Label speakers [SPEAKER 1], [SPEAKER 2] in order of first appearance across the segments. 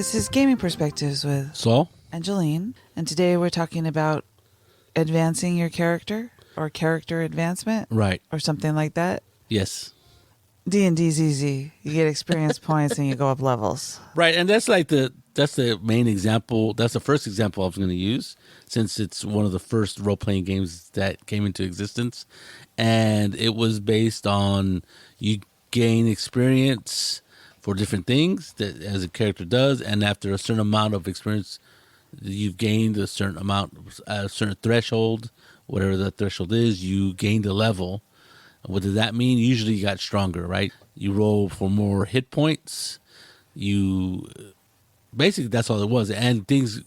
[SPEAKER 1] This is Gaming Perspectives with
[SPEAKER 2] Saul
[SPEAKER 1] and Jolene, and today we're talking about advancing your character or character advancement,
[SPEAKER 2] Right.
[SPEAKER 1] or something like that.
[SPEAKER 2] Yes.
[SPEAKER 1] D&D's easy. You get experience points and you go up levels.
[SPEAKER 2] Right, and that's the main example. That's the first example I was going to use, since it's one of the first role playing games that came into existence, and it was based on you gain experience for different things that as a character does, and after a certain amount of experience you've gained a certain amount, a certain threshold, whatever that threshold is, you gained a level. What does that mean? Usually you got stronger, right? You roll for more hit points. You basically, that's all it was, and things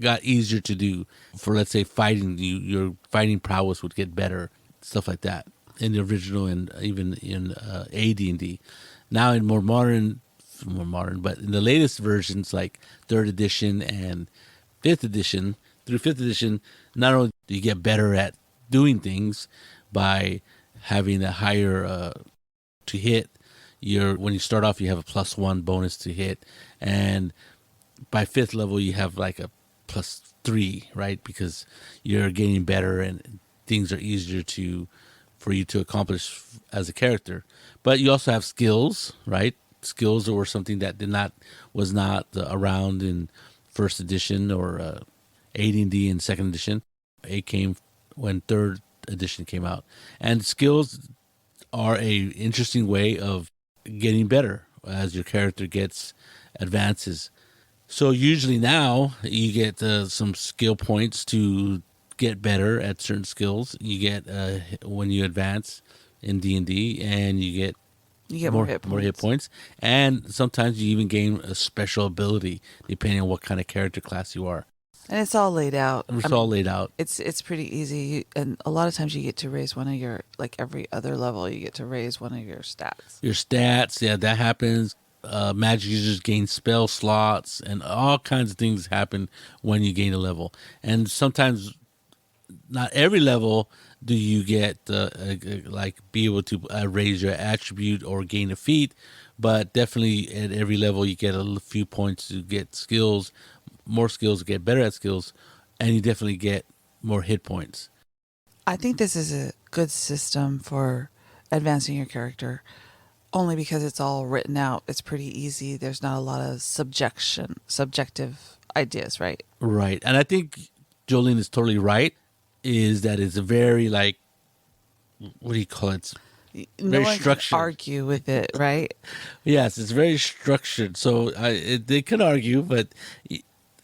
[SPEAKER 2] got easier to do. For, let's say, fighting, your fighting prowess would get better, stuff like that in the original and even in AD&D. Now in more modern, but in the latest versions like 3rd edition and 5th edition, through 5th edition, not only do you get better at doing things by having a higher to hit, when you start off you have a +1 bonus to hit, and by 5th level you have like a +3, right? Because you're getting better and things are easier for you to accomplish as a character. But you also have skills, right? Skills were something that was not around in 1st edition or AD&D in 2nd edition. It came when 3rd edition came out. And skills are a interesting way of getting better as your character advances. So usually now you get some skill points to get better at certain skills. You get when you advance in D&D, and you get
[SPEAKER 1] more hit
[SPEAKER 2] points, and sometimes you even gain a special ability depending on what kind of character class you are.
[SPEAKER 1] And it's all laid out.
[SPEAKER 2] It's
[SPEAKER 1] It's pretty easy, and a lot of times you get to raise one of your, like every other level, you get to raise one of your stats.
[SPEAKER 2] Your stats, yeah, that happens. Magic users gain spell slots, and all kinds of things happen when you gain a level. And sometimes, not every level do you get like be able to raise your attribute or gain a feat, but definitely at every level you get a few points to get skills, more skills to get better at skills, and you definitely get more hit points.
[SPEAKER 1] I think this is a good system for advancing your character, only because it's all written out. It's pretty easy. There's not a lot of subjective ideas, right?
[SPEAKER 2] Right. And I think Jolene is totally right, is that it's a very, like, what do you call it?
[SPEAKER 1] No one can argue with it, right?
[SPEAKER 2] Yes, it's very structured. So they could argue, but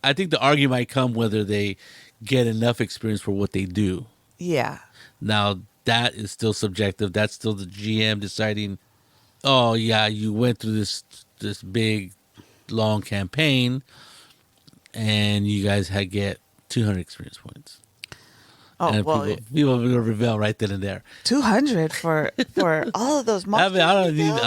[SPEAKER 2] I think the argument might come whether they get enough experience for what they do.
[SPEAKER 1] Yeah.
[SPEAKER 2] Now, that is still subjective. That's still the GM deciding, oh, yeah, you went through this big, long campaign, and you guys get 200 experience points.
[SPEAKER 1] Oh,
[SPEAKER 2] and
[SPEAKER 1] well,
[SPEAKER 2] people will rebel right then and there.
[SPEAKER 1] 200 for all of those monsters.
[SPEAKER 2] I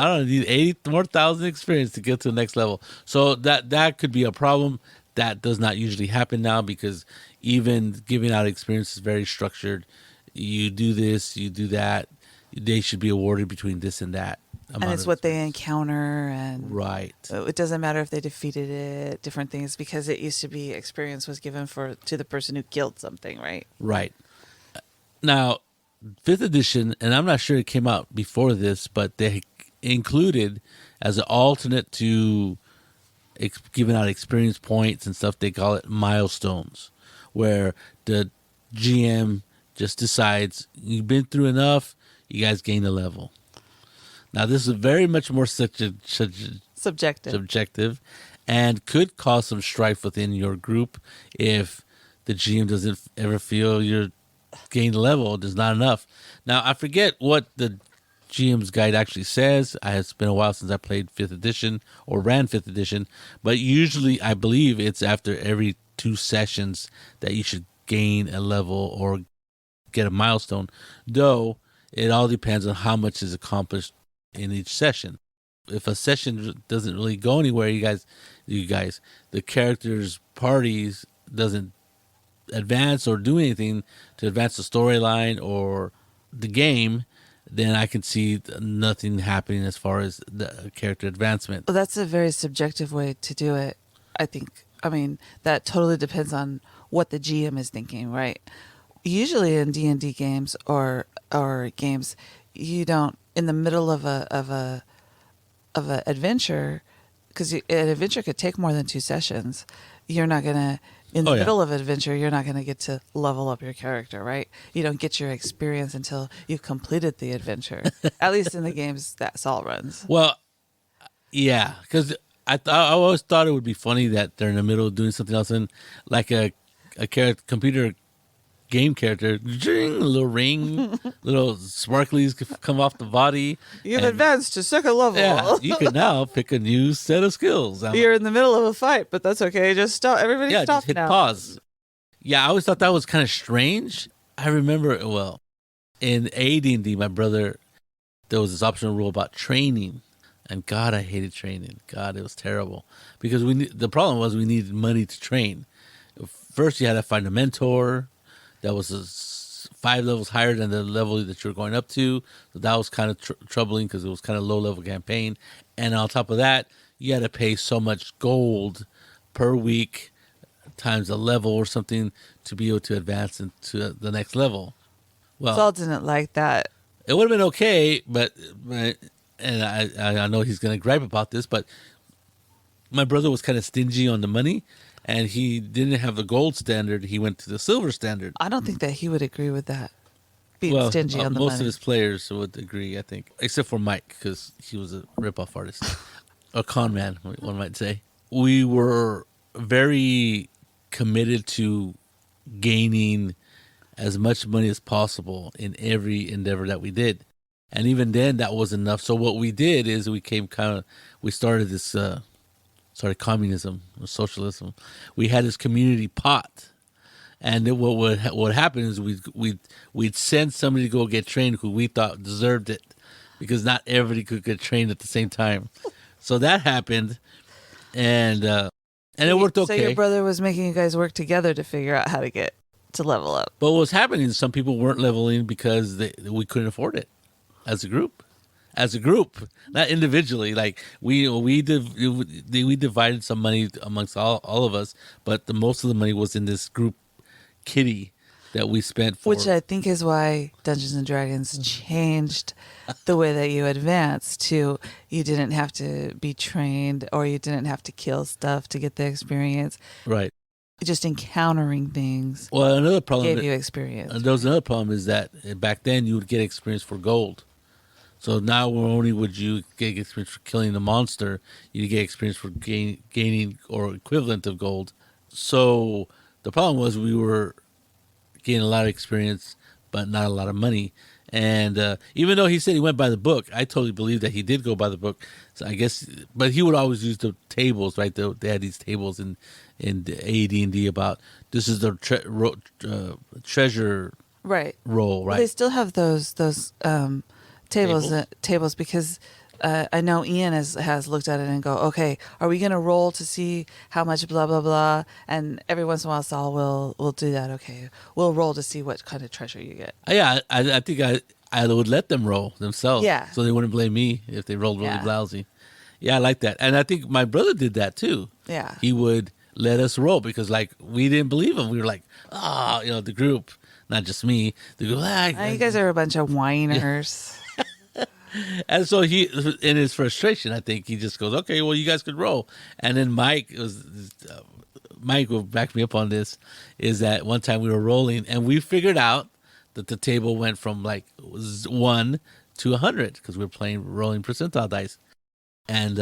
[SPEAKER 2] don't need 80 more thousand experience to get to the next level. So that could be a problem. That does not usually happen now, because even giving out experience is very structured. You do this, you do that. They should be awarded between this and that.
[SPEAKER 1] And it's what they encounter, and
[SPEAKER 2] right.
[SPEAKER 1] It doesn't matter if they defeated it, different things, because it used to be experience was given to the person who killed something, right?
[SPEAKER 2] Right. Now, 5th edition, and I'm not sure it came out before this, but they included as an alternate to giving out experience points and stuff, they call it milestones, where the GM just decides you've been through enough, you guys gain a level. Now, this is very much more subjective, and could cause some strife within your group if the GM doesn't ever feel you're gained a level, there's not enough. Now, I forget what the GM's guide actually says. It's been a while since I played 5th edition or ran 5th edition, but usually I believe it's after every 2 sessions that you should gain a level or get a milestone, though it all depends on how much is accomplished in each session. If a session doesn't really go anywhere, you guys, the characters' parties doesn't advance or do anything to advance the storyline or the game, then I can see nothing happening as far as the character advancement.
[SPEAKER 1] Well, that's a very subjective way to do it. I think. I mean, that totally depends on what the GM is thinking, right? Usually in D&D games or games, you don't in the middle of a adventure, because an adventure could take more than 2 sessions. You're not gonna in the
[SPEAKER 2] Oh yeah.
[SPEAKER 1] middle of an adventure. You're not gonna get to level up your character, right? You don't get your experience until you've completed the adventure. At least in the games that Saul runs.
[SPEAKER 2] Well, yeah, because I always thought it would be funny that they're in the middle of doing something else, and like a computer game character, ding, a little ring, little sparklies come off the body.
[SPEAKER 1] You've
[SPEAKER 2] And
[SPEAKER 1] advanced to second level.
[SPEAKER 2] yeah, you can now pick a new set of skills.
[SPEAKER 1] You're in the middle of a fight, but that's okay. Just stop. Everybody
[SPEAKER 2] Yeah,
[SPEAKER 1] stop
[SPEAKER 2] just hit
[SPEAKER 1] now.
[SPEAKER 2] pause. Yeah, I always thought that was kind of strange. I remember, well, in AD&D, my brother, there was this optional rule about training. And God, I hated training. God, it was terrible. Because the problem was we needed money to train. First, you had to find a mentor that was 5 levels higher than the level that you were going up to. So that was kind of troubling because it was kind of low-level campaign. And on top of that, you had to pay so much gold per week times a level or something to be able to advance into the next level. Well,
[SPEAKER 1] Saul didn't like that.
[SPEAKER 2] it would have been okay, but and I know he's going to gripe about this, but my brother was kind of stingy on the money, and he didn't have the gold standard. He went to the silver standard.
[SPEAKER 1] I don't think that he would agree with that. Being
[SPEAKER 2] Well,
[SPEAKER 1] stingy on the
[SPEAKER 2] most
[SPEAKER 1] money.
[SPEAKER 2] of his players would agree, I think, except for Mike because he was a rip-off artist, a con man, one might say. We were very committed to gaining as much money as possible in every endeavor that we did. And even then, that was enough. So what we did is we started this, started communism or socialism. We had this community pot. And then what would happen is we'd send somebody to go get trained who we thought deserved it, because not everybody could get trained at the same time. So that happened, and it worked okay.
[SPEAKER 1] So your brother was making you guys work together to figure out how to get to level up.
[SPEAKER 2] But what was happening is some people weren't leveling because we couldn't afford it as a group. As a group, not individually. Like we divided some money amongst all of us, but the most of the money was in this group kitty that we spent for.
[SPEAKER 1] Which I think is why Dungeons and Dragons changed the way that you advance to you didn't have to be trained or you didn't have to kill stuff to get the experience.
[SPEAKER 2] Right.
[SPEAKER 1] Just encountering things
[SPEAKER 2] Well, another problem
[SPEAKER 1] gave you experience.
[SPEAKER 2] there was another problem is that back then you would get experience for gold. So now only would you get experience for killing the monster, you get experience for gaining or equivalent of gold. So the problem was we were getting a lot of experience, but not a lot of money. And even though he said he went by the book, I totally believe that he did go by the book. So I guess, but he would always use the tables, right? They had these tables in AD&D about this is the treasure
[SPEAKER 1] Right.
[SPEAKER 2] roll, right?
[SPEAKER 1] Well, they still have those tables because I know Ian has looked at it and go, okay, are we going to roll to see how much blah, blah, blah? And every once in a while, Saul will do that. Okay, we'll roll to see what kind of treasure you get.
[SPEAKER 2] Yeah, I think I would let them roll themselves.
[SPEAKER 1] Yeah.
[SPEAKER 2] So they wouldn't blame me if they rolled really
[SPEAKER 1] Yeah.
[SPEAKER 2] lousy. Yeah, I like that. And I think my brother did that too.
[SPEAKER 1] Yeah.
[SPEAKER 2] He would let us roll because like we didn't believe him. We were like, the group, not just me. They go,
[SPEAKER 1] You guys are a bunch of whiners.
[SPEAKER 2] And so he, in his frustration, I think he just goes, okay, well, you guys could roll. And then Mike will back me up on this, is that one time we were rolling and we figured out that the table went from like 1 to 100 because we were playing rolling percentile dice. And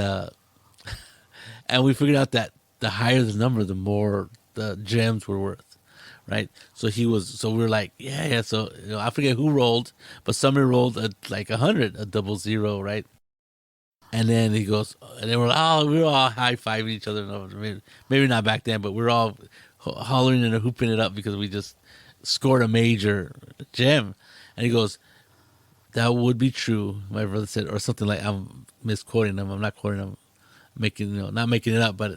[SPEAKER 2] and we figured out that the higher the number, the more the gems were worth. Right, so we were like, yeah. So I forget who rolled, but somebody rolled like 100, a 00, right? And then he goes, and then we were all high fiving each other. Maybe not back then, but we were all hollering and hooping it up because we just scored a major gem. And he goes, that would be true, my brother said, or something like, I'm misquoting him. I'm not quoting him, not making it up, but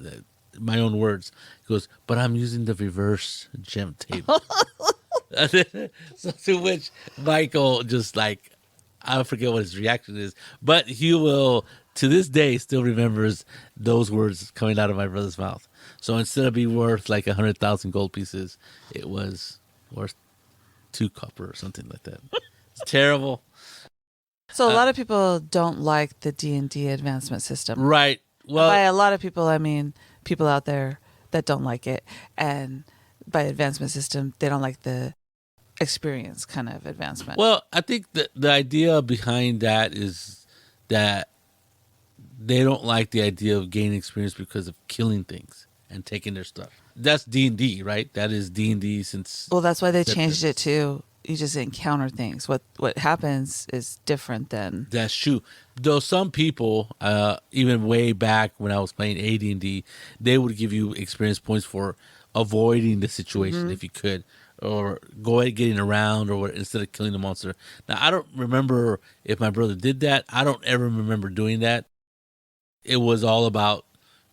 [SPEAKER 2] my own words. He goes, but I'm using the reverse gem table. So to which Michael just like, I forget what his reaction is, but he will to this day still remembers those words coming out of my brother's mouth. So instead of being worth like 100,000 gold pieces, it was worth 2 copper or something like that. It's terrible.
[SPEAKER 1] So a lot of people don't like the D&D advancement system.
[SPEAKER 2] Right. Well,
[SPEAKER 1] By a lot of people, I mean people out there that don't like it. And by advancement system, they don't like the experience kind of advancement.
[SPEAKER 2] well, I think the idea behind that is that they don't like the idea of gaining experience because of killing things and taking their stuff. That's D&D, right? That is D&D since.
[SPEAKER 1] Well, that's why they
[SPEAKER 2] Acceptance.
[SPEAKER 1] changed it to you just encounter things. What happens is different than
[SPEAKER 2] That's true. Though some people, even way back when I was playing AD&D, they would give you experience points for avoiding the situation if you could, or getting around, or instead of killing the monster. Now I don't remember if my brother did that. I don't ever remember doing that. It was all about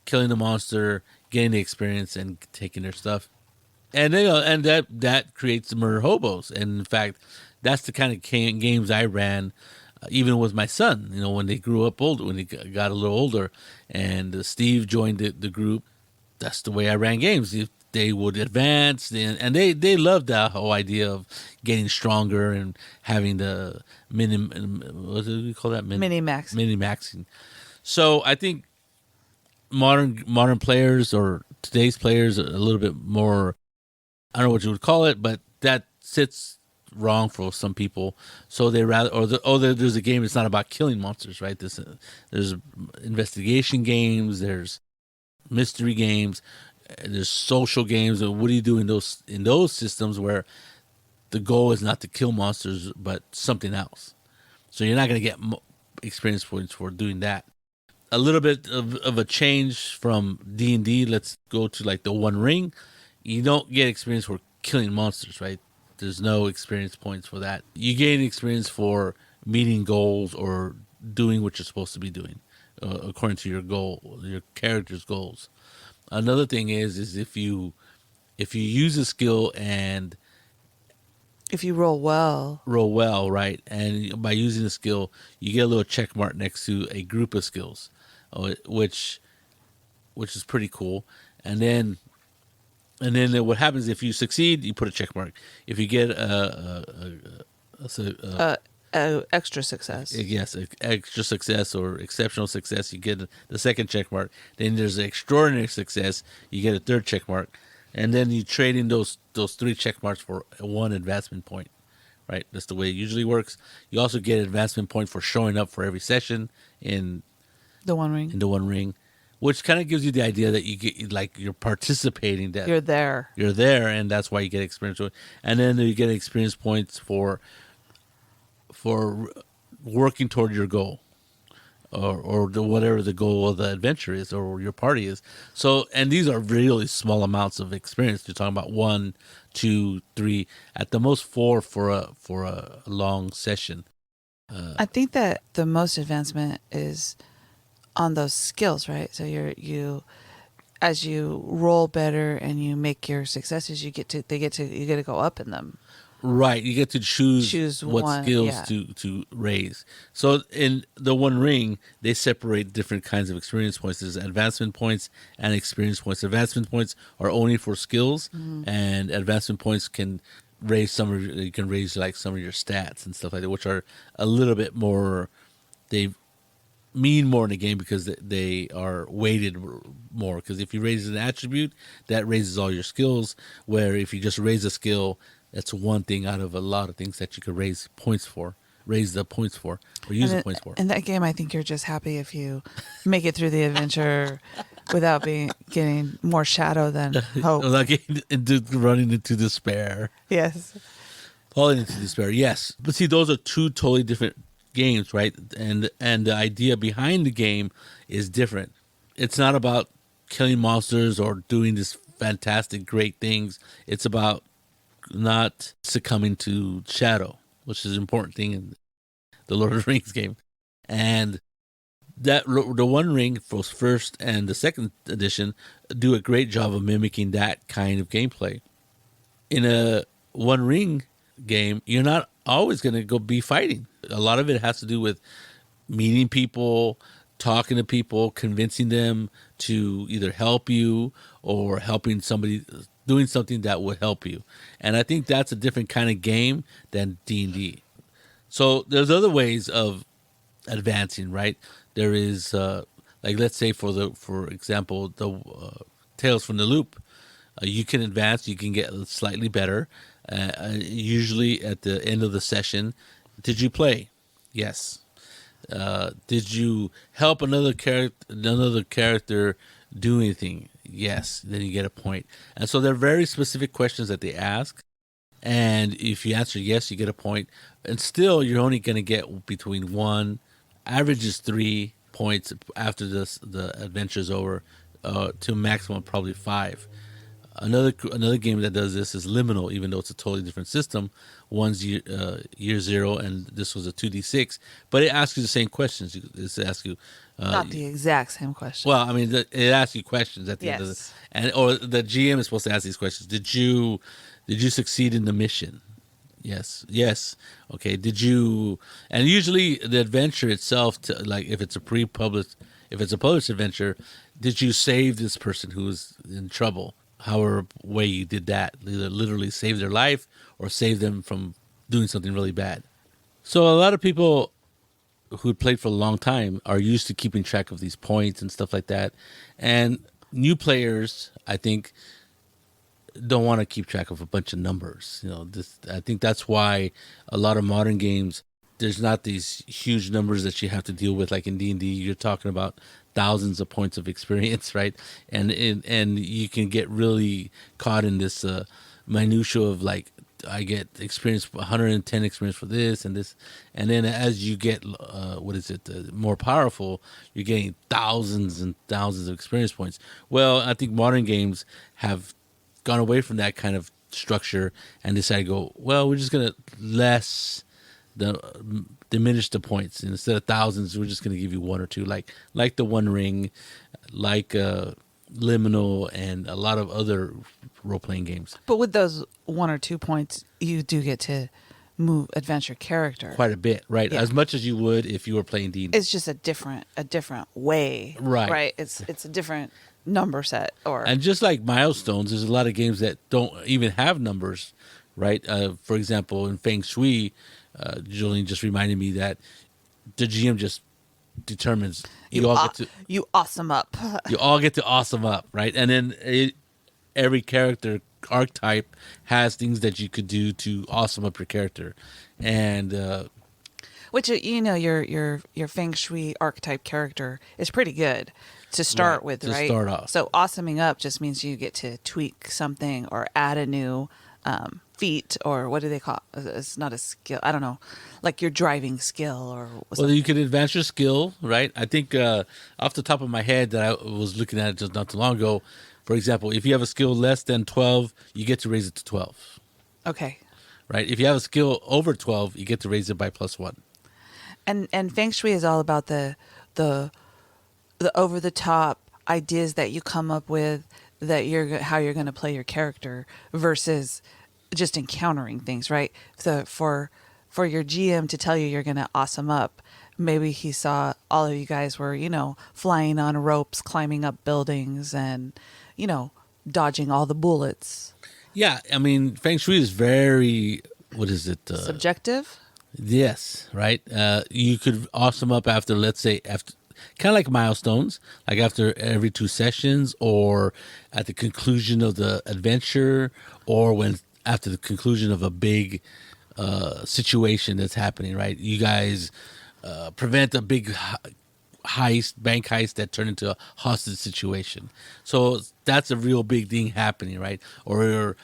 [SPEAKER 2] killing the monster, getting the experience, and taking their stuff. And and that creates the murder hobos. And in fact, that's the kind of games I ran, even with my son. You know, when they grew up older, when he got a little older, and Steve joined the group. That's the way I ran games. They would advance, and they loved that whole idea of getting stronger and having the what do we call that?
[SPEAKER 1] mini max.
[SPEAKER 2] Mini maxing. So I think modern players, or today's players, are a little bit more, I don't know what you would call it, but that sits wrong for some people. So they rather, there's a game that's not about killing monsters, right? There's investigation games, there's mystery games, there's social games. And what do you do in those systems where the goal is not to kill monsters but something else? So you're not going to get experience points for doing that. A little bit of a change from D&D. Let's go to like the One Ring. You don't get experience for killing monsters, right? There's no experience points for that. You gain experience for meeting goals or doing what you're supposed to be doing, according to your goal, your character's goals. Another thing is if you use a skill and
[SPEAKER 1] If you roll well,
[SPEAKER 2] right, and by using a skill, you get a little check mark next to a group of skills, which is pretty cool. And then what happens if you succeed? You put a check mark. If you get
[SPEAKER 1] extra success.
[SPEAKER 2] yes, extra success or exceptional success, you get the second check mark. Then there's extraordinary success, you get a third check mark, and then you trade in those 3 check marks for 1 advancement point. Right, that's the way it usually works. You also get an advancement point for showing up for every session in
[SPEAKER 1] The One Ring.
[SPEAKER 2] in the One Ring, which kind of gives you the idea that you get, like, you're participating, that
[SPEAKER 1] You're there.
[SPEAKER 2] you're there, and that's why you get experience. And then you get experience points for working toward your goal, or whatever the goal of the adventure is, or your party is. So, and these are really small amounts of experience. You're talking about 1, 2, 3, at the most 4 for a long session.
[SPEAKER 1] I think that the most advancement is on those skills, right? So you as you roll better and you make your successes, you get to go up in them.
[SPEAKER 2] Right, you get to choose what
[SPEAKER 1] one,
[SPEAKER 2] skills
[SPEAKER 1] yeah.
[SPEAKER 2] to raise. So in the One Ring, they separate different kinds of experience points. There's advancement points and experience points. Advancement points are only for skills, and advancement points can raise you can raise like some of your stats and stuff like that, which are a little bit more. They mean more in the game because they are weighted more. Because if you raise an attribute, that raises all your skills. Where if you just raise a skill, that's one thing out of a lot of things that you could raise the points for, or use the points for.
[SPEAKER 1] In that game, I think you're just happy if you make it through the adventure without getting more shadow than hope.
[SPEAKER 2] Without running into despair.
[SPEAKER 1] Yes.
[SPEAKER 2] Falling into despair, yes. But see, those are 2 totally different games, right? And the idea behind the game is different. It's not about killing monsters or doing this fantastic, great things. It's about not succumbing to shadow, which is an important thing in the Lord of the Rings game. And that the One Ring for first and the second edition do a great job of mimicking that kind of gameplay. In a One Ring game, you're not always going to go be fighting. A lot of it has to do with meeting people, talking to people, convincing them to either help you or helping somebody doing something that would help you. And I think that's a different kind of game than D&D. So there's other ways of advancing, right? There is like, let's say for example, the Tales from the Loop. You can advance, you can get slightly better. Usually at the end of the session, did you play? Yes. Did you help another character do anything? Yes. Then you get a point. And so there are very specific questions that they ask. And if you answer yes, you get a point. And still, you're only going to get between one, average is 3 points after the adventure's over, to maximum probably 5. Another game that does this is Liminal, even though it's a totally different system. One's year 0, and this was a 2d6, but it asks you the same questions. It asks you,
[SPEAKER 1] Not the exact same question.
[SPEAKER 2] well, I mean, it asks you questions at the end of the,
[SPEAKER 1] Yes.
[SPEAKER 2] and or the GM is supposed to ask these questions. Did you succeed in the mission? Yes. Yes. Okay. Did you? And usually the adventure itself, like if it's a published adventure, did you save this person who was in trouble? However way you did that, either literally save their life or save them from doing something really bad. So a lot of people who had played for a long time are used to keeping track of these points and stuff like that. And new players, I think, don't want to keep track of a bunch of numbers. I think that's why a lot of modern games, there's not these huge numbers that you have to deal with. Like in D&D, you're talking about thousands of points of experience, right? And you can get really caught in this minutia of like, I get experience 110 experience for this and this, and then as you get more powerful, you're getting thousands and thousands of experience points. Well, I think modern games have gone away from that kind of structure and decided to go, well, we're just gonna diminish the points, and instead of thousands, we're just gonna give you one or two, like the One Ring, like Liminal, and a lot of other role playing games.
[SPEAKER 1] But with those 1 or 2 points, you do get to move adventure character
[SPEAKER 2] Quite a bit, right?
[SPEAKER 1] Yeah.
[SPEAKER 2] As much as you would if you were playing D&D.
[SPEAKER 1] It's just a different way,
[SPEAKER 2] Right.
[SPEAKER 1] Right. It's a different number set, or
[SPEAKER 2] And just like milestones, there's a lot of games that don't even have numbers, right? For example, in Feng Shui, Jolene just reminded me that the GM just determines you
[SPEAKER 1] awesome up.
[SPEAKER 2] all get to awesome up, right? And then every character archetype has things that you could do to awesome up your character, and
[SPEAKER 1] Which your Feng Shui archetype character is pretty good to start
[SPEAKER 2] Right,
[SPEAKER 1] with,
[SPEAKER 2] to
[SPEAKER 1] right?
[SPEAKER 2] start off.
[SPEAKER 1] So awesoming up just means you get to tweak something or add a new feat, or what do they call it? It's not a skill. I don't know, like your driving skill or
[SPEAKER 2] well,
[SPEAKER 1] something.
[SPEAKER 2] you could advance your skill, right? I think off the top of my head that I was looking at it just not too long ago. For example, if you have a skill less than 12, you get to raise it to 12,
[SPEAKER 1] Okay.
[SPEAKER 2] right? If you have a skill over 12, you get to raise it by +1.
[SPEAKER 1] And Feng Shui is all about the over the top ideas that you come up with, that how you're going to play your character versus just encountering things, right? So for your GM to tell you you're going to awesome up, maybe he saw all of you guys were, flying on ropes, climbing up buildings, and dodging all the bullets.
[SPEAKER 2] Yeah, I mean, Feng Shui is very, what is it?
[SPEAKER 1] Subjective?
[SPEAKER 2] Yes, right. You could awesome up after, let's say, after kind of like milestones, like after every 2 sessions, or at the conclusion of the adventure, or when after the conclusion of a big situation that's happening. Right, you guys prevent a big bank heist that turned into a hostage situation. So that's a real big thing happening, right? Or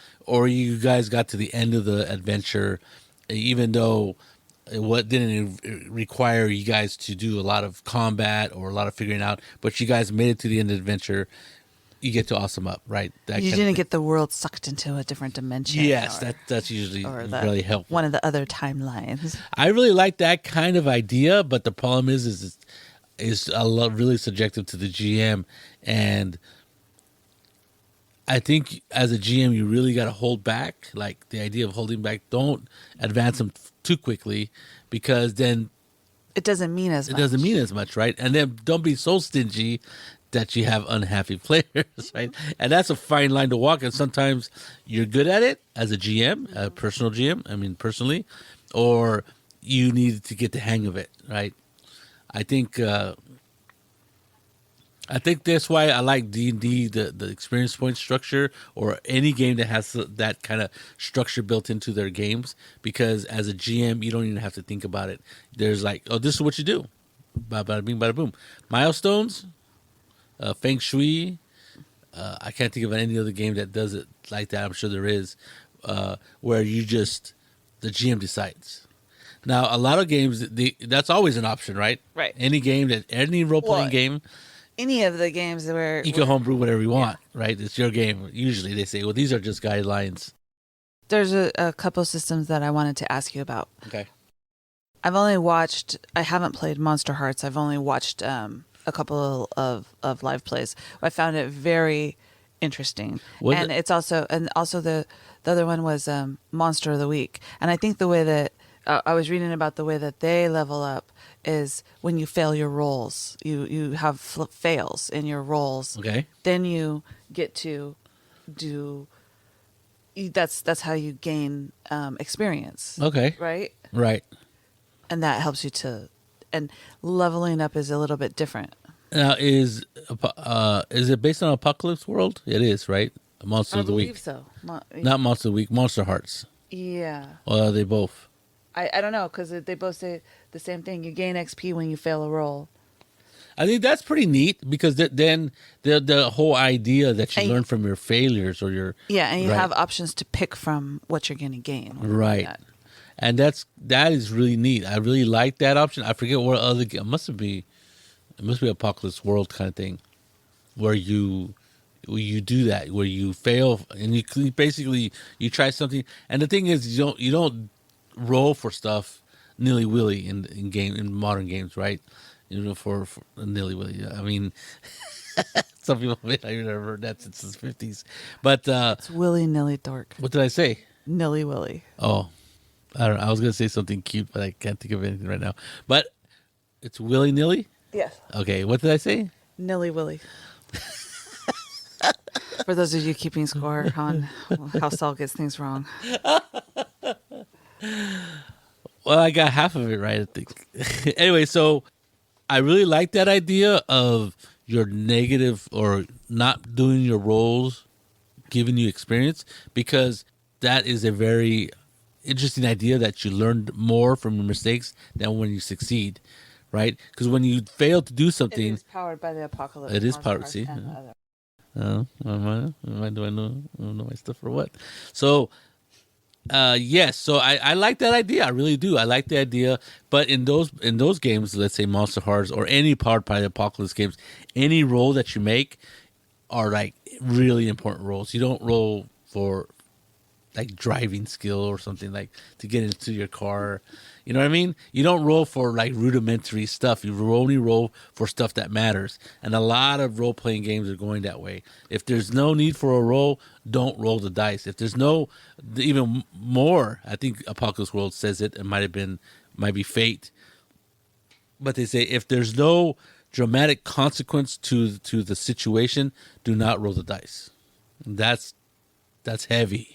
[SPEAKER 2] you guys got to the end of the adventure, even though what didn't require you guys to do a lot of combat or a lot of figuring out, but you guys made it to the end of the adventure. You get to awesome up, right? That
[SPEAKER 1] You
[SPEAKER 2] kind of
[SPEAKER 1] didn't
[SPEAKER 2] thing.
[SPEAKER 1] get the world sucked into a different dimension.
[SPEAKER 2] Yes,
[SPEAKER 1] or,
[SPEAKER 2] that's usually
[SPEAKER 1] or
[SPEAKER 2] really helpful.
[SPEAKER 1] one of the other timelines.
[SPEAKER 2] I really like that kind of idea, but the problem is a lot really subjective to the GM, and I think as a GM you really got to hold back. Like the idea of holding back, don't advance them too quickly, because then
[SPEAKER 1] it doesn't mean as
[SPEAKER 2] it
[SPEAKER 1] much.
[SPEAKER 2] doesn't mean as much, right? And then don't be so stingy that you have unhappy players, right? And that's a fine line to walk. And sometimes you're good at it as a GM, a personal GM, I mean, personally, or you need to get the hang of it, right? I think that's why I like D&D, the experience point structure, or any game that has that kind of structure built into their games. Because as a GM, you don't even have to think about it. There's like, oh, this is what you do, bada bing, bada boom. Milestones, Feng Shui. I can't think of any other game that does it like that. I'm sure there is, where the GM decides. Now, a lot of games, that's always an option, right?
[SPEAKER 1] Right.
[SPEAKER 2] Any role playing
[SPEAKER 1] Well,
[SPEAKER 2] game.
[SPEAKER 1] Any of the games where
[SPEAKER 2] You can homebrew whatever you want, right? It's your game. Usually they say, well, these are just guidelines.
[SPEAKER 1] there's a couple systems that I wanted to ask you about.
[SPEAKER 2] Okay.
[SPEAKER 1] I haven't played Monster Hearts. I've only watched a couple of live plays. I found it very interesting. And it's also the other one was Monster of the Week. And I think the way that I was reading about the way that they level up is when you fail your rolls. You have fails in your rolls.
[SPEAKER 2] Okay.
[SPEAKER 1] Then you get to do. That's how you gain experience.
[SPEAKER 2] Okay.
[SPEAKER 1] Right.
[SPEAKER 2] Right.
[SPEAKER 1] And that helps you to. And leveling up is a little bit different.
[SPEAKER 2] Now, is it based on Apocalypse World? It is, right? Monster
[SPEAKER 1] I
[SPEAKER 2] of the
[SPEAKER 1] believe
[SPEAKER 2] Week.
[SPEAKER 1] so.
[SPEAKER 2] Not Monster of the Week, Monster Hearts.
[SPEAKER 1] Yeah.
[SPEAKER 2] Or are they both?
[SPEAKER 1] I don't know, because they both say the same thing. You gain XP when you fail a roll.
[SPEAKER 2] I think that's pretty neat because then the whole idea that you
[SPEAKER 1] And-
[SPEAKER 2] learn from your failures or your
[SPEAKER 1] Yeah, and you
[SPEAKER 2] right.
[SPEAKER 1] have options to pick from what you're going to gain.
[SPEAKER 2] Right.
[SPEAKER 1] Like that.
[SPEAKER 2] And that is really neat. I really like that option. I forget what other game. It must be Apocalypse World kind of thing, where you do that, where you fail and you basically you try something. And the thing is, you don't roll for stuff nilly willy in modern games, right? You know, for nilly willy. I mean, some people may not even have heard that since the 50s. But
[SPEAKER 1] It's willy-nilly dork.
[SPEAKER 2] what did I say?
[SPEAKER 1] Nilly-willy.
[SPEAKER 2] Oh, I don't know. I was going to say something cute, but I can't think of anything right now. But it's willy-nilly?
[SPEAKER 1] Yes.
[SPEAKER 2] Okay, what did I say?
[SPEAKER 1] Nilly-willy. For those of you keeping score on how Saul gets things wrong.
[SPEAKER 2] Well, I got half of it right, I think. Anyway, so I really like that idea of your negative or not doing your roles giving you experience, because that is a very interesting idea that you learned more from your mistakes than when you succeed, right? Because when you fail to do something,
[SPEAKER 1] It is powered by the apocalypse.
[SPEAKER 2] It is
[SPEAKER 1] Monster
[SPEAKER 2] powered,
[SPEAKER 1] Hearts
[SPEAKER 2] see?
[SPEAKER 1] and
[SPEAKER 2] Yeah.
[SPEAKER 1] other.
[SPEAKER 2] do I know my stuff or what? So, yes. So I like that idea. I really do. I like the idea. But in those games, let's say Monster Hearts or any powered by the apocalypse games, any role that you make are like really important roles. You don't roll for like driving skill or something like to get into your car. You know what I mean? You don't roll for like rudimentary stuff. You only roll for stuff that matters. And a lot of role playing games are going that way. If there's no need for a roll, don't roll the dice. If there's no, even more, I think Apocalypse World says it. It might be Fate. But they say if there's no dramatic consequence to the situation, do not roll the dice. That's heavy.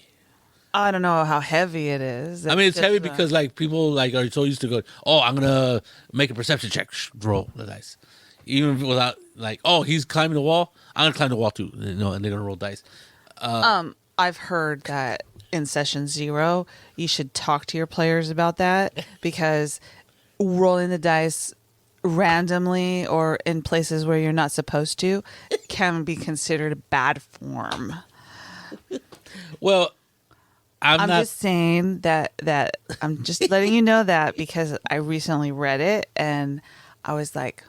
[SPEAKER 1] I don't know how heavy it is.
[SPEAKER 2] I mean, it's
[SPEAKER 1] just,
[SPEAKER 2] heavy because like people like are so used to go, oh, I'm gonna make a perception check, roll the dice, even without like, oh, he's climbing the wall, I'm gonna climb the wall too, and they're gonna roll dice.
[SPEAKER 1] I've heard that in session 0, you should talk to your players about that, because rolling the dice randomly or in places where you're not supposed to can be considered bad form.
[SPEAKER 2] Well, I'm not.
[SPEAKER 1] Just saying that I'm just letting you know that, because I recently read it and I was like,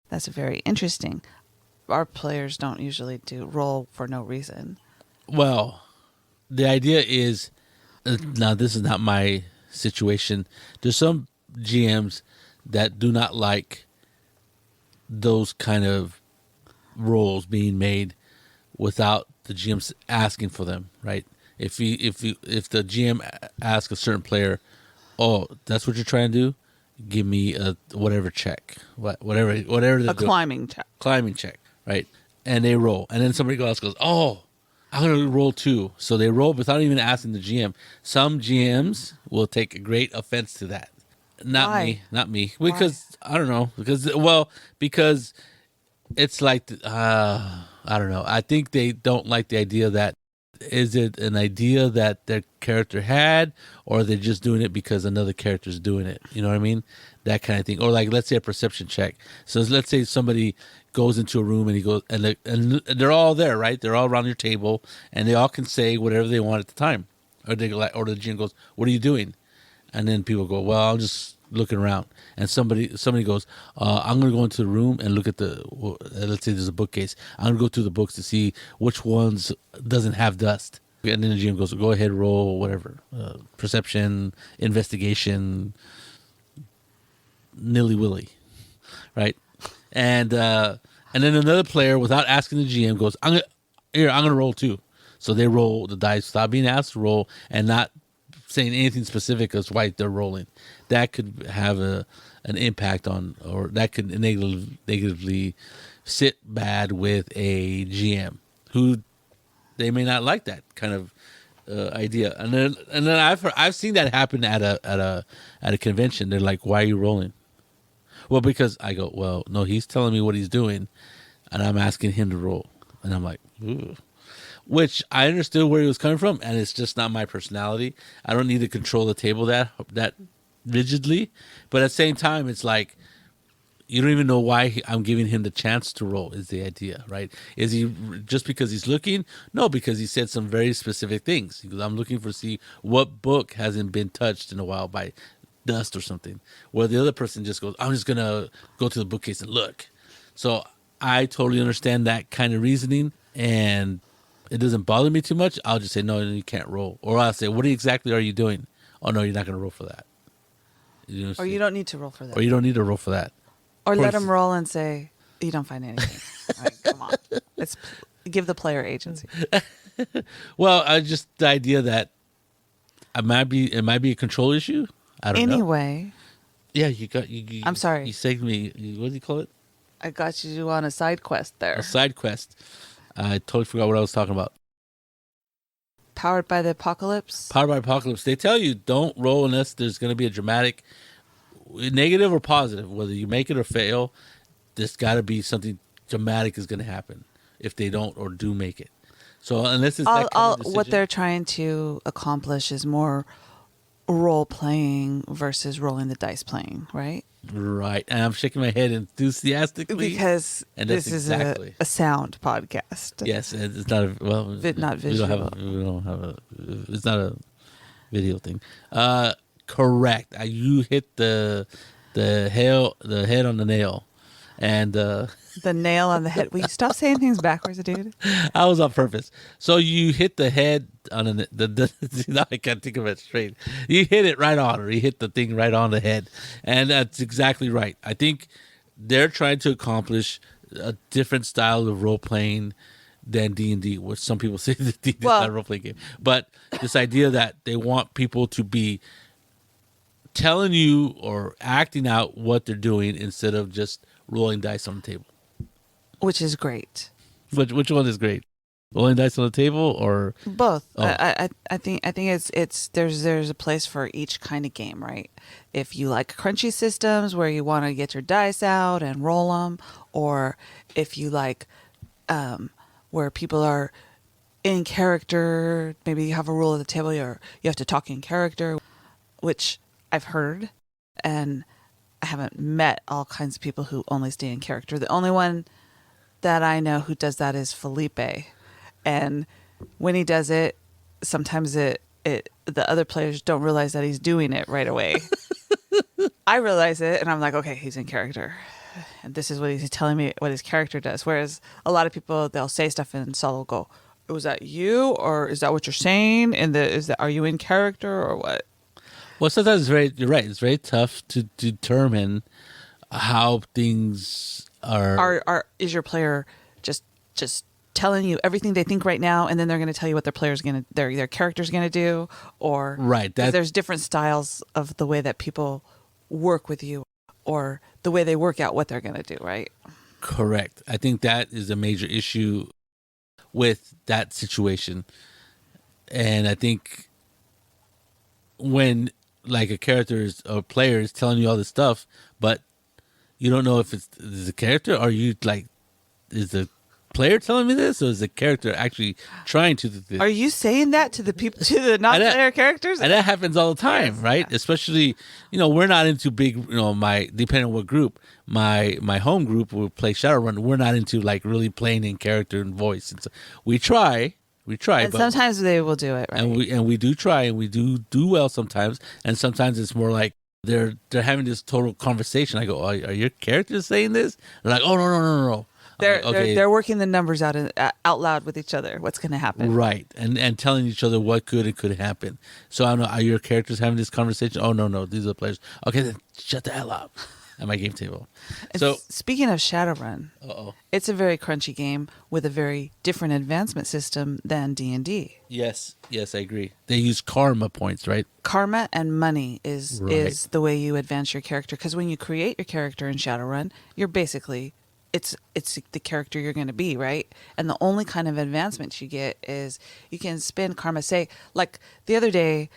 [SPEAKER 1] that's very interesting. Our players don't usually do roll for no reason.
[SPEAKER 2] Well, the idea is now this is not my situation. There's some GMs that do not like those kind of roles being made without the GM asking for them, right? If the GM asks a certain player, "Oh, that's what you're trying to do," give me a whatever check, whatever they're
[SPEAKER 1] A
[SPEAKER 2] doing.
[SPEAKER 1] climbing check.
[SPEAKER 2] Climbing check, right? And they roll, and then somebody else goes, "Oh, I'm gonna roll too." So they roll without even asking the GM. Some GMs will take a great offense to that.
[SPEAKER 1] Why?
[SPEAKER 2] Not me,
[SPEAKER 1] Why?
[SPEAKER 2] because I don't know, because it's like I don't know. I think they don't like the idea that is it an idea that their character had, or they're just doing it because another character's doing it. You know what I mean? That kind of thing. Or like, let's say a perception check. So let's say somebody goes into a room and he goes, and they're all there, right? They're all around your table, and they all can say whatever they want at the time. Or they go like, or the GM goes, "What are you doing?" And then people go, "Well, I'm just looking around." And somebody goes, "I'm going to go into the room and look at let's say there's a bookcase. I'm going to go through the books to see which ones doesn't have dust." And then the GM goes, "Go ahead, roll whatever, perception, investigation, nilly willy," right? And then another player, without asking the GM, goes, I'm gonna roll too." So they roll the dice without being asked to roll and not saying anything specific as why they're rolling. That could have an impact on, or that could negatively sit bad with a GM who they may not like that kind of idea. And then I've seen that happen at a convention. They're like, "Why are you rolling?" "Well, because," I go, "Well, no, he's telling me what he's doing, and I'm asking him to roll." And I'm like, "Ooh." Which I understood where he was coming from, and it's just not my personality. I don't need to control the table that rigidly, but at the same time, it's like you don't even know why I'm giving him the chance to roll. Is the idea, right? Is he just because he's looking? No, because he said some very specific things. He goes, "I'm looking for see what book hasn't been touched in a while by dust or something." Where the other person just goes, "I'm just gonna go to the bookcase and look." So I totally understand that kind of reasoning, and it doesn't bother me too much. I'll just say, "No, you can't roll," or I'll say, "What exactly are you doing?" "Oh no, you're not gonna roll for that." You know,
[SPEAKER 1] Or you don't need to roll for that.
[SPEAKER 2] or you don't need to roll for that.
[SPEAKER 1] Or
[SPEAKER 2] For
[SPEAKER 1] let
[SPEAKER 2] ex-
[SPEAKER 1] them roll and say, "You don't find anything." Like, come on. It's give the player agency.
[SPEAKER 2] Well, just the idea that it might be a control issue. I don't know.
[SPEAKER 1] Anyway,
[SPEAKER 2] Yeah, you.
[SPEAKER 1] I'm sorry.
[SPEAKER 2] You saved me. What do you call it?
[SPEAKER 1] I got you on a side quest there.
[SPEAKER 2] A side quest. I totally forgot what I was talking about.
[SPEAKER 1] Powered by the Apocalypse.
[SPEAKER 2] Powered by Apocalypse. They tell you don't roll unless there's going to be a dramatic, negative or positive. Whether you make it or fail, there's got to be something dramatic is going to happen if they don't or do make it. So unless it's that kind of decision,
[SPEAKER 1] What they're trying to accomplish is more role playing versus rolling the dice playing, right?
[SPEAKER 2] right? And I'm shaking my head enthusiastically
[SPEAKER 1] Because
[SPEAKER 2] and that's
[SPEAKER 1] this is
[SPEAKER 2] exactly.
[SPEAKER 1] a sound podcast.
[SPEAKER 2] Yes, it's not a well.
[SPEAKER 1] Not
[SPEAKER 2] We don't
[SPEAKER 1] visual.
[SPEAKER 2] we don't have a. It's not a video thing. Correct. You hit the head on the nail, and
[SPEAKER 1] The nail on the head. Will you stop saying things backwards, dude?
[SPEAKER 2] I was on purpose. So you hit the head on the now I can't think of it straight. You hit it right on, or you hit the thing right on the head, and that's exactly right. I think they're trying to accomplish a different style of role playing than D&D, which some people say that D&D is not a role playing game. But this idea that they want people to be telling you or acting out what they're doing instead of just rolling dice on the table.
[SPEAKER 1] Which is great.
[SPEAKER 2] Which one is great? Rolling dice on the table or
[SPEAKER 1] Both.
[SPEAKER 2] Oh.
[SPEAKER 1] I think it's there's a place for each kind of game, right? If you like crunchy systems where you want to get your dice out and roll them, or if you like where people are in character, maybe you have a rule at the table, or you have to talk in character, which I've heard, and I haven't met all kinds of people who only stay in character. The only one that I know who does that is Felipe. And when he does it, sometimes the other players don't realize that he's doing it right away. I realize it, and I'm like, okay, he's in character. And this is what he's telling me what his character does. Whereas a lot of people, they'll say stuff and Saul will go, was that you? Or is that what you're saying? Are you in character or what?
[SPEAKER 2] Well, sometimes you're right. It's very tough to determine how things
[SPEAKER 1] Is your player just telling you everything they think right now, and then they're going to tell you what their character's going to do, or
[SPEAKER 2] right?
[SPEAKER 1] There's different styles of the way that people work with you or the way they work out what they're going to do, right?
[SPEAKER 2] Correct. I think that is a major issue with that situation. And I think when like a character is, or player is telling you all this stuff, but you don't know if it's is the character, or you like, is the player telling me this, or is the character actually trying to do this?
[SPEAKER 1] Are you saying that to the people, to the non-player characters?
[SPEAKER 2] And that happens all the time,
[SPEAKER 1] Yes,
[SPEAKER 2] right?
[SPEAKER 1] yeah.
[SPEAKER 2] Especially, we're not into big, my, depending on what group, my home group will play Shadowrun. We're not into like really playing in character and voice. And so we try,
[SPEAKER 1] And
[SPEAKER 2] but
[SPEAKER 1] sometimes they will do it, right?
[SPEAKER 2] and we do try, and we do well sometimes, and sometimes it's more like they're having this total conversation. I go, oh, are your characters saying this? They're like, oh, no. I'm like,
[SPEAKER 1] They're working the numbers out loud with each other. What's going to happen?
[SPEAKER 2] right, and telling each other what could and could happen. So I don't know, are your characters having this conversation? Oh, no, these are the players. Okay, then shut the hell up at my game table. So
[SPEAKER 1] Speaking of Shadowrun, it's a very crunchy game with a very different advancement system than D&D.
[SPEAKER 2] yes, I agree. They use karma points, right?
[SPEAKER 1] Karma and money is
[SPEAKER 2] Right.
[SPEAKER 1] the way you advance your character, because when you create your character in Shadowrun, you're basically it's the character you're going to be, right? And the only kind of advancement you get is you can spend karma. Say, like the other day,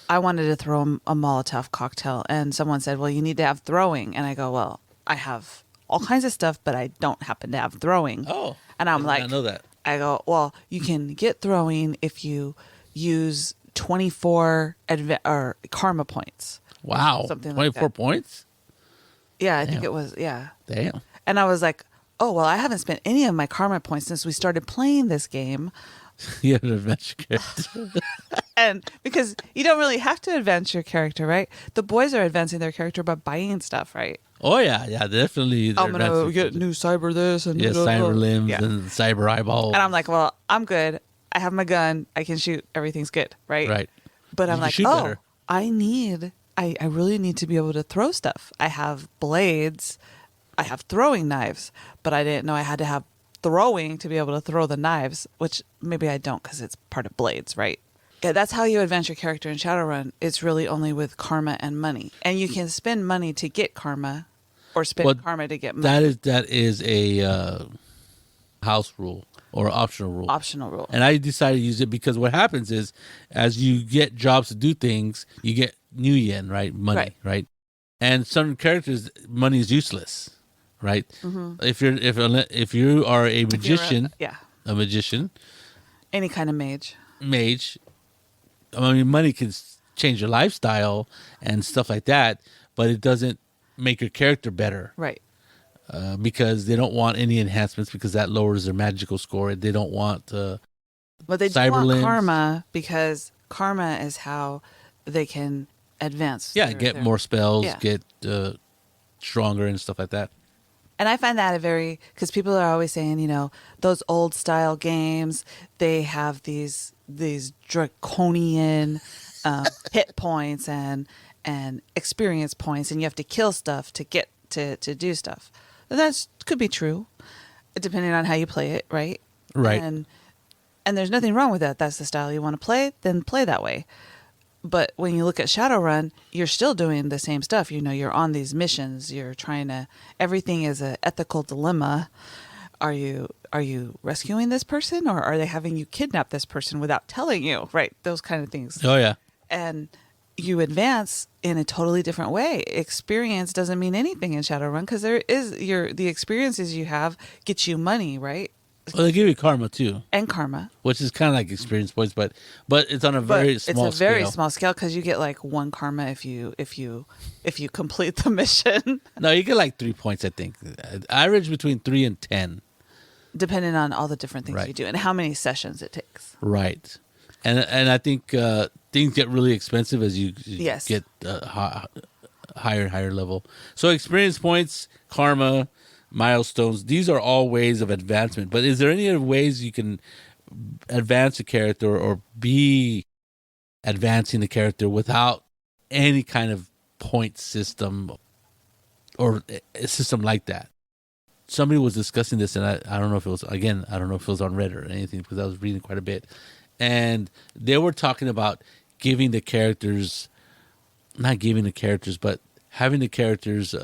[SPEAKER 1] I wanted to throw a Molotov cocktail, and someone said, well, you need to have throwing. And I go, well, I have all kinds of stuff, but I don't happen to have throwing.
[SPEAKER 2] Oh,
[SPEAKER 1] And I'm
[SPEAKER 2] I
[SPEAKER 1] like,
[SPEAKER 2] know that.
[SPEAKER 1] I go, well, you can get throwing if you use 24 or karma points.
[SPEAKER 2] Wow,
[SPEAKER 1] Something like
[SPEAKER 2] 24
[SPEAKER 1] that.
[SPEAKER 2] points.
[SPEAKER 1] Yeah, I think
[SPEAKER 2] Damn.
[SPEAKER 1] it was, yeah.
[SPEAKER 2] Damn.
[SPEAKER 1] And I was like, oh, well, I haven't spent any of my karma points since we started playing this game.
[SPEAKER 2] You have an adventure character.
[SPEAKER 1] And because you don't really have to advance your character, right? The boys are advancing their character by buying stuff, right?
[SPEAKER 2] Oh yeah, definitely.
[SPEAKER 1] I'm going to get new cyber this and
[SPEAKER 2] cyber limbs
[SPEAKER 1] Yeah.
[SPEAKER 2] and cyber eyeballs.
[SPEAKER 1] And I'm like, well, I'm good. I have my gun. I can shoot. Everything's good, right?
[SPEAKER 2] Right.
[SPEAKER 1] But
[SPEAKER 2] You
[SPEAKER 1] I'm
[SPEAKER 2] can
[SPEAKER 1] like,
[SPEAKER 2] shoot
[SPEAKER 1] oh,
[SPEAKER 2] better.
[SPEAKER 1] I really need to be able to throw stuff. I have blades. I have throwing knives, but I didn't know I had to have throwing to be able to throw the knives, which maybe I don't because it's part of blades, right? Yeah, that's how you advance your character in Shadowrun. It's really only with karma and money. And you can spend money to get karma or spend
[SPEAKER 2] Well,
[SPEAKER 1] karma to get money.
[SPEAKER 2] That is a house rule or optional rule.
[SPEAKER 1] Optional rule.
[SPEAKER 2] And I decided to use it because what happens is, as you get jobs to do things, you get new yen, right? Money, right? And some characters, money is useless, right?
[SPEAKER 1] Mm-hmm.
[SPEAKER 2] If you are a magician,
[SPEAKER 1] Yeah.
[SPEAKER 2] a magician,
[SPEAKER 1] Any kind of mage.
[SPEAKER 2] mage, I mean, money can change your lifestyle and stuff like that, but it doesn't make your character better.
[SPEAKER 1] Right.
[SPEAKER 2] Because they don't want any enhancements because that lowers their magical score. They don't want
[SPEAKER 1] But they do
[SPEAKER 2] cyber
[SPEAKER 1] want
[SPEAKER 2] limbs.
[SPEAKER 1] karma because karma is how they can advance.
[SPEAKER 2] Yeah, get more spells,
[SPEAKER 1] Yeah.
[SPEAKER 2] get stronger and stuff like that.
[SPEAKER 1] And I find that because people are always saying, those old style games, they have these draconian hit points and experience points, and you have to kill stuff to get to do stuff. And that could be true, depending on how you play it, right?
[SPEAKER 2] Right.
[SPEAKER 1] And there's nothing wrong with that. That's the style you want to play, then play that way. But when you look at Shadowrun, you're still doing the same stuff. You're on these missions. You're trying to. Everything is an ethical dilemma. Are you rescuing this person, or are they having you kidnap this person without telling you? Right, those kind of things.
[SPEAKER 2] Oh yeah.
[SPEAKER 1] And you advance in a totally different way. Experience doesn't mean anything in Shadowrun because the experiences you have get you money, right?
[SPEAKER 2] Well, they give you karma too,
[SPEAKER 1] And karma.
[SPEAKER 2] which is kind of like experience points, but it's on a very small
[SPEAKER 1] it's a very
[SPEAKER 2] scale.
[SPEAKER 1] small scale because you get like one karma if you complete the mission,
[SPEAKER 2] No, you get like 3 points, I think. Average between 3 and 10.
[SPEAKER 1] depending on all the different things
[SPEAKER 2] Right.
[SPEAKER 1] you do and how many sessions it takes.
[SPEAKER 2] Right. And I think things get really expensive as you
[SPEAKER 1] Yes.
[SPEAKER 2] get higher and higher level. So experience points, karma, milestones, these are all ways of advancement. But is there any other ways you can advance a character or be advancing the character without any kind of point system or a system like that? Somebody was discussing this, and I don't know if it was, again, I don't know if it was on Reddit or anything because I was reading quite a bit. And they were talking about giving the characters, not giving the characters, but having the characters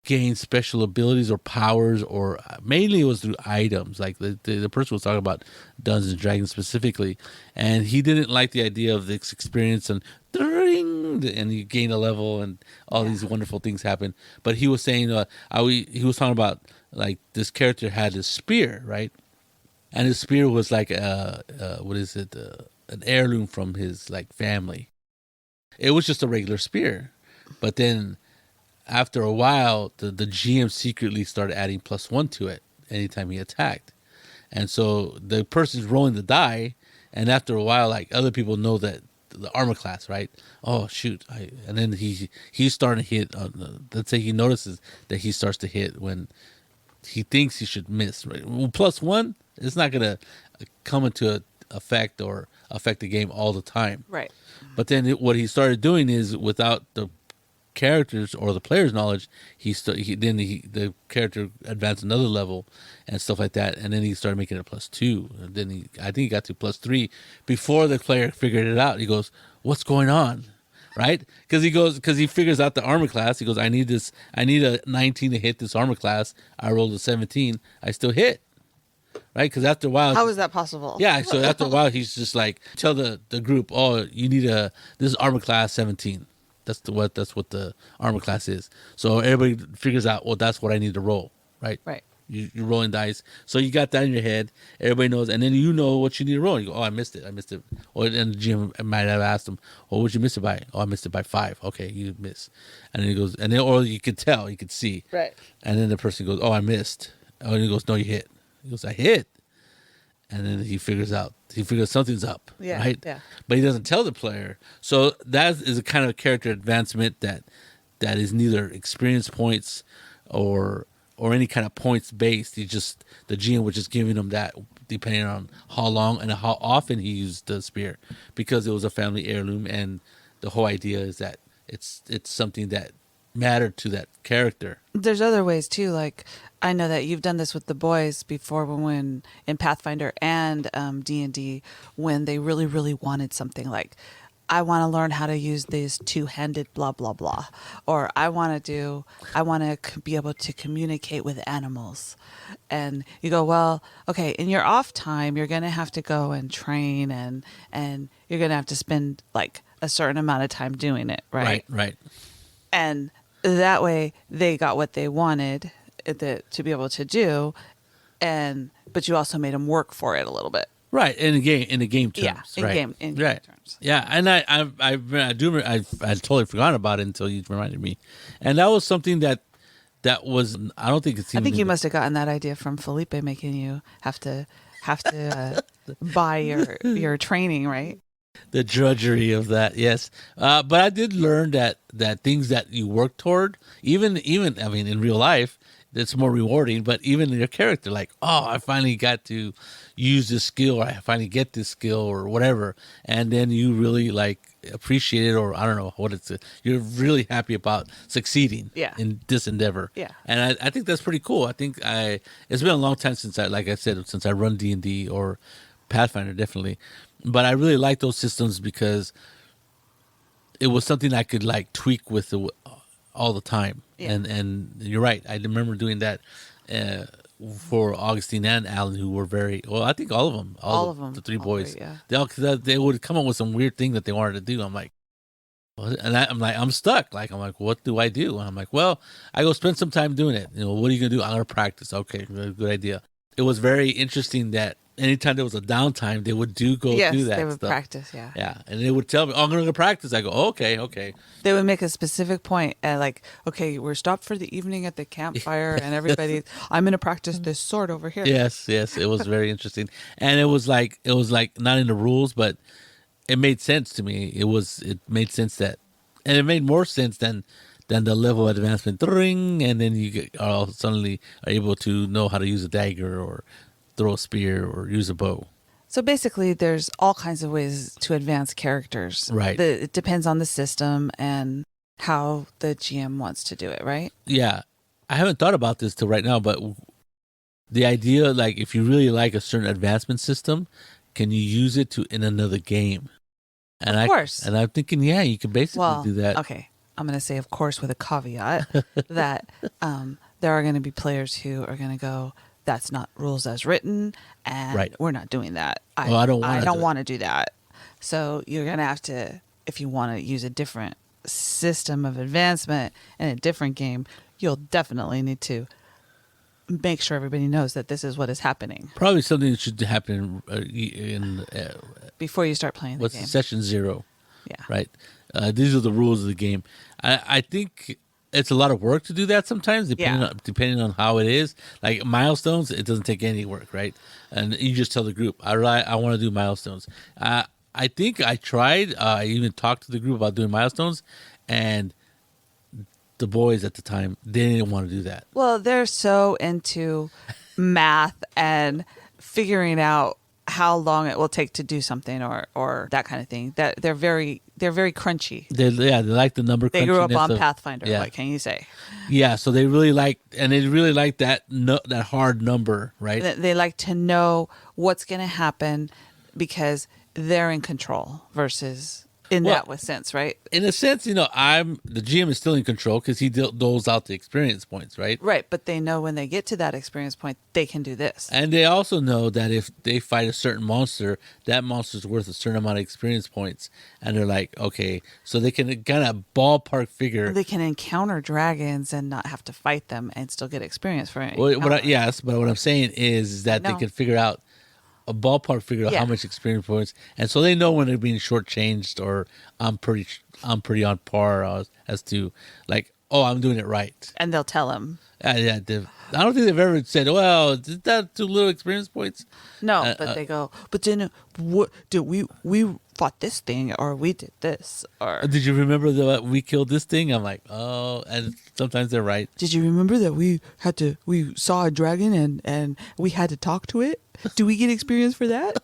[SPEAKER 2] gain special abilities or powers, or mainly it was through items. Like the person was talking about Dungeons and Dragons specifically, and he didn't like the idea of this experience and you gain a level and all these wonderful things happen. But he was saying, he was talking about like this character had a spear, right? And his spear was like what is it? An heirloom from his like family. It was just a regular spear, but then after a while, the GM secretly started adding +1 to it anytime he attacked. And so the person's rolling the die, and after a while, like other people know that the armor class, right? Oh shoot! And then he's starting to hit. Let's say he notices that he starts to hit when he thinks he should miss. Right? Well, +1, it's not gonna come into effect or affect the game all the time.
[SPEAKER 1] Right.
[SPEAKER 2] But then what he started doing is, without the characters or the player's knowledge, the character advanced another level and stuff like that, and then he started making it +2, and then I think he got to +3 before the player figured it out. He goes, "What's going on?" Right? Because he figures out the armor class. He goes, I need a 19 to hit this armor class. I rolled a 17. I still hit. Right? Because after a while,
[SPEAKER 1] How is that possible?
[SPEAKER 2] yeah. So after a while, he's just like, tell the group, oh, you need this is armor class 17. That's what the armor class is. So everybody figures out, well, that's what I need to roll, right?
[SPEAKER 1] Right.
[SPEAKER 2] You're rolling dice. So you got that in your head. Everybody knows, and then you know what you need to roll. You go, oh, I missed it. Or and the GM might have asked him, oh, what'd you miss it by? Oh, I missed it by 5. Okay, you miss. And then he goes, and then, or you could tell, you could see.
[SPEAKER 1] Right.
[SPEAKER 2] And then the person goes, oh, I missed. Oh, and he goes, no, you hit. He goes, I hit. And then he figures something's up,
[SPEAKER 1] Yeah,
[SPEAKER 2] right?
[SPEAKER 1] yeah.
[SPEAKER 2] But he doesn't tell the player. So that is a kind of character advancement that is neither experience points or any kind of points based. The GM was just giving him that depending on how long and how often he used the spear, because it was a family heirloom, and the whole idea is that it's something that mattered to that character.
[SPEAKER 1] There's other ways too. Like, I know that you've done this with the boys before, when in Pathfinder and D&D, when they really, really wanted something like, I want to learn how to use this two-handed blah blah blah, or I want to be able to communicate with animals. And you go, well, okay, in your off time, you're gonna have to go and train, and you're gonna have to spend like a certain amount of time doing it, right?
[SPEAKER 2] Right.
[SPEAKER 1] And that way they got what they wanted to be able to do, but you also made them work for it a little bit.
[SPEAKER 2] Right, in the game terms.
[SPEAKER 1] Yeah, in
[SPEAKER 2] right.
[SPEAKER 1] game
[SPEAKER 2] right.
[SPEAKER 1] terms.
[SPEAKER 2] Yeah, and I totally forgot about it until you reminded me, and that was something that was, I don't think it's.
[SPEAKER 1] I think you must have gotten that idea from Felipe, making you have to buy your training, right?
[SPEAKER 2] The drudgery of that, yes. But I did learn that things that you work toward, even I mean, in real life, it's more rewarding. But even in your character, like, oh, I finally got to use this skill, or I finally get this skill, or whatever, and then you really like appreciate it, or I don't know what it's. You're really happy about succeeding in this endeavor.
[SPEAKER 1] Yeah,
[SPEAKER 2] and I think that's pretty cool. I think it's been a long time since I run D&D or Pathfinder, definitely. But I really like those systems because it was something I could like tweak with all the time.
[SPEAKER 1] Yeah.
[SPEAKER 2] And you're right. I remember doing that for Augustine and Alan, who were very well. I think all of them, all of them, the three boys.
[SPEAKER 1] Three, yeah.
[SPEAKER 2] They would come up with some weird thing that they wanted to do. I'm like, what? And I'm stuck. Like, I'm like, what do I do? And I'm like, well, I go spend some time doing it. What are you gonna do? I'm gonna practice. Okay, good idea. It was very interesting that anytime there was a downtime, they would do that
[SPEAKER 1] they would
[SPEAKER 2] stuff.
[SPEAKER 1] practice, yeah.
[SPEAKER 2] Yeah, and they would tell me, oh, I'm going to go practice. I go, okay.
[SPEAKER 1] They would make a specific point, like, okay, we're stopped for the evening at the campfire, and everybody, I'm going to practice this sword over here.
[SPEAKER 2] Yes, it was very interesting. And it was like not in the rules, but it made sense to me. It made sense and it made more sense than the level of advancement, and then you suddenly are able to know how to use a dagger or throw a spear or use a bow.
[SPEAKER 1] So basically, there's all kinds of ways to advance characters.
[SPEAKER 2] Right.
[SPEAKER 1] It depends on the system and how the GM wants to do it, right?
[SPEAKER 2] Yeah. I haven't thought about this till right now, but the idea, like, if you really like a certain advancement system, can you use it in another game? And
[SPEAKER 1] of course.
[SPEAKER 2] And I'm thinking, yeah, you can basically do that.
[SPEAKER 1] Okay. I'm going to say, of course, with a caveat that there are going to be players who are going to go, that's not rules as written, and
[SPEAKER 2] Right.
[SPEAKER 1] we're not doing that.
[SPEAKER 2] Well, I don't want
[SPEAKER 1] I
[SPEAKER 2] to
[SPEAKER 1] don't
[SPEAKER 2] do it.
[SPEAKER 1] want to do that. So you're going to have to, if you want to use a different system of advancement in a different game, you'll definitely need to make sure everybody knows that this is what is happening
[SPEAKER 2] Probably something that should happen in
[SPEAKER 1] before you start playing the
[SPEAKER 2] what's
[SPEAKER 1] game.
[SPEAKER 2] session 0,
[SPEAKER 1] Yeah.
[SPEAKER 2] right? These are the rules of the game. I think it's a lot of work to do that sometimes, depending on how it is. Like milestones, it doesn't take any work, right? And you just tell the group, I want to do milestones. I think I tried. I even talked to the group about doing milestones, and the boys at the time, they didn't want to do that.
[SPEAKER 1] Well, they're so into math and figuring out how long it will take to do something or that kind of thing. That they're very crunchy.
[SPEAKER 2] They like the number.
[SPEAKER 1] They grew up
[SPEAKER 2] crunchiness
[SPEAKER 1] on
[SPEAKER 2] of-
[SPEAKER 1] Pathfinder.
[SPEAKER 2] Yeah.
[SPEAKER 1] What can you say?
[SPEAKER 2] Yeah, so they really like that that hard number, right?
[SPEAKER 1] They like to know what's going to happen because they're in control versus in
[SPEAKER 2] Well,
[SPEAKER 1] that sense, right?
[SPEAKER 2] In a sense, the GM is still in control because he doles out the experience points, right?
[SPEAKER 1] Right, but they know when they get to that experience point, they can do this.
[SPEAKER 2] And they also know that if they fight a certain monster, that monster's worth a certain amount of experience points. And they're like, okay, so they can kind of ballpark figure.
[SPEAKER 1] They can encounter dragons and not have to fight them and still get experience for it.
[SPEAKER 2] Yes, but what I'm saying is that they
[SPEAKER 1] know.
[SPEAKER 2] can figure out a ballpark figure out
[SPEAKER 1] Yeah.
[SPEAKER 2] how much experience points, and so they know when they're being shortchanged or I'm pretty on par as to like, oh, I'm doing it right.
[SPEAKER 1] And they'll tell him.
[SPEAKER 2] Yeah, I don't think they've ever said, well, is that too little experience points?
[SPEAKER 1] No, but they go, but then what did we fought this thing or we did this or
[SPEAKER 2] Did you remember that we killed this thing? I'm like, oh, and sometimes they're right.
[SPEAKER 1] did you remember that we saw a dragon and we had to talk to it? Do we get experience for that?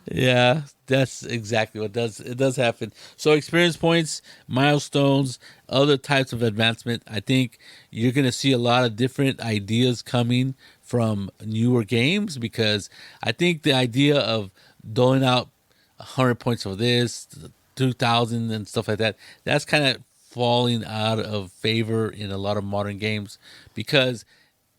[SPEAKER 2] Yeah, that's exactly what it does happen. So experience points, milestones, other types of advancement. I think you're going to see a lot of different ideas coming from newer games because I think the idea of doling out 100 points for this, 2,000 and stuff like that, that's kind of falling out of favor in a lot of modern games because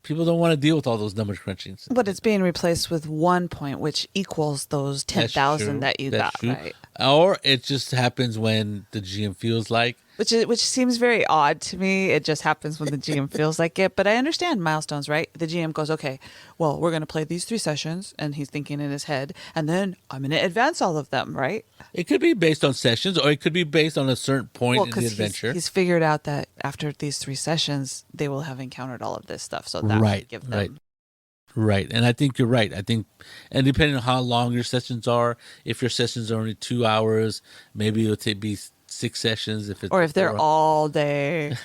[SPEAKER 2] people don't want to deal with all those number crunchings.
[SPEAKER 1] But it's being replaced with 1 point, which equals those 10,000 that you
[SPEAKER 2] That's
[SPEAKER 1] got,
[SPEAKER 2] true.
[SPEAKER 1] right?
[SPEAKER 2] Or it just happens when the GM feels like.
[SPEAKER 1] Which seems very odd to me. It just happens when the GM feels like it. But I understand milestones, right? The GM goes, okay, well, we're going to play these 3 sessions, and he's thinking in his head, and then I'm going to advance all of them, right?
[SPEAKER 2] It could be based on sessions, or it could be based on a certain point in the adventure.
[SPEAKER 1] He's figured out that after these 3 sessions, they will have encountered all of this stuff. So that would give them.
[SPEAKER 2] Right. And I think you're right. I think, and depending on how long your sessions are, if your sessions are only 2 hours, maybe it'll be 6 sessions.
[SPEAKER 1] Or if they're all day.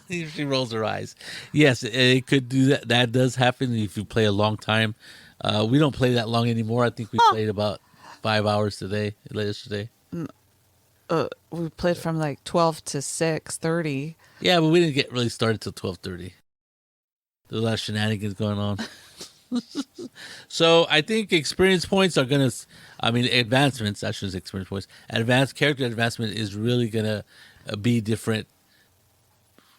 [SPEAKER 2] She rolls her eyes. Yes, it could do that. That does happen if you play a long time. We don't play that long anymore. I think we played about 5 hours yesterday.
[SPEAKER 1] We played from like 12 to 6:30.
[SPEAKER 2] Yeah, but we didn't get really started till 12:30. There's a lot of shenanigans going on. So I think experience points are going to, advancements, I shouldn't say experience points. Advanced character advancement is really going to be different.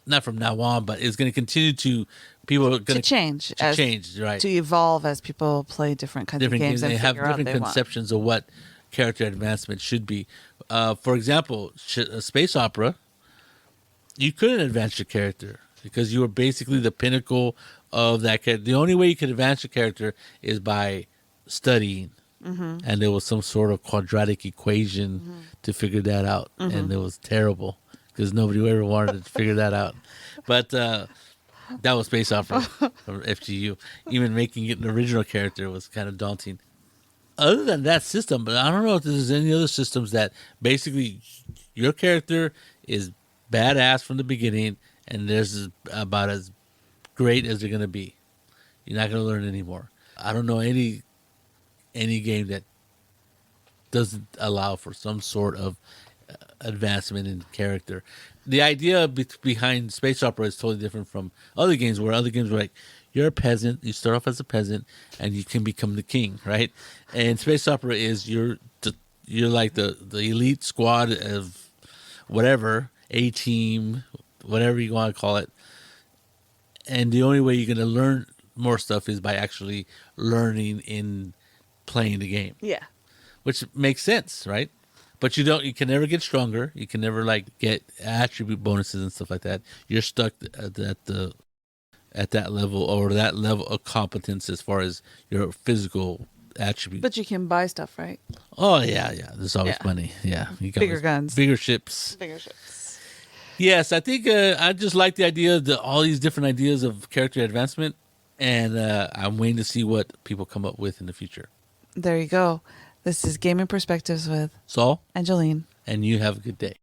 [SPEAKER 2] Not from now on, but it's going to continue people are going
[SPEAKER 1] change.
[SPEAKER 2] Right.
[SPEAKER 1] To evolve as people play different kinds of games.
[SPEAKER 2] They
[SPEAKER 1] And
[SPEAKER 2] have
[SPEAKER 1] figure out
[SPEAKER 2] different conceptions of what character advancement should be. For example, a space opera, you couldn't advance your character because you were basically the pinnacle of that character. The only way you could advance your character is by studying. Mm-hmm. And there was some sort of quadratic equation to figure that out. Mm-hmm. And it was terrible because nobody ever wanted to figure that out. But that was Space Opera from FGU. Even making it an original character was kind of daunting. Other than that system, but I don't know if there's any other systems that basically your character is badass from the beginning and there's about as great as they're going to be. You're not going to learn anymore. I don't know any game that doesn't allow for some sort of advancement in character. The idea behind space opera is totally different from other games where other games were like, you're a peasant, you start off as a peasant and you can become the king, right? And space opera is you're like the elite squad of whatever, A team, whatever you want to call it. And the only way you're going to learn more stuff is by actually learning in playing the game,
[SPEAKER 1] Yeah.
[SPEAKER 2] which makes sense, right? But you can never get stronger. You can never like get attribute bonuses and stuff like that. You're stuck at that level or that level of competence as far as your physical attribute.
[SPEAKER 1] But you can buy stuff, right?
[SPEAKER 2] Oh yeah. There's always
[SPEAKER 1] Yeah.
[SPEAKER 2] money. Yeah, you can
[SPEAKER 1] Bigger
[SPEAKER 2] always-
[SPEAKER 1] guns.
[SPEAKER 2] bigger ships.
[SPEAKER 1] Bigger ships.
[SPEAKER 2] Yes, I think I just like the idea of all these different ideas of character advancement, and I'm waiting to see what people come up with in the future.
[SPEAKER 1] There you go. This is Gaming Perspectives with
[SPEAKER 2] Saul,
[SPEAKER 1] and Jolene.
[SPEAKER 2] and you have a good day.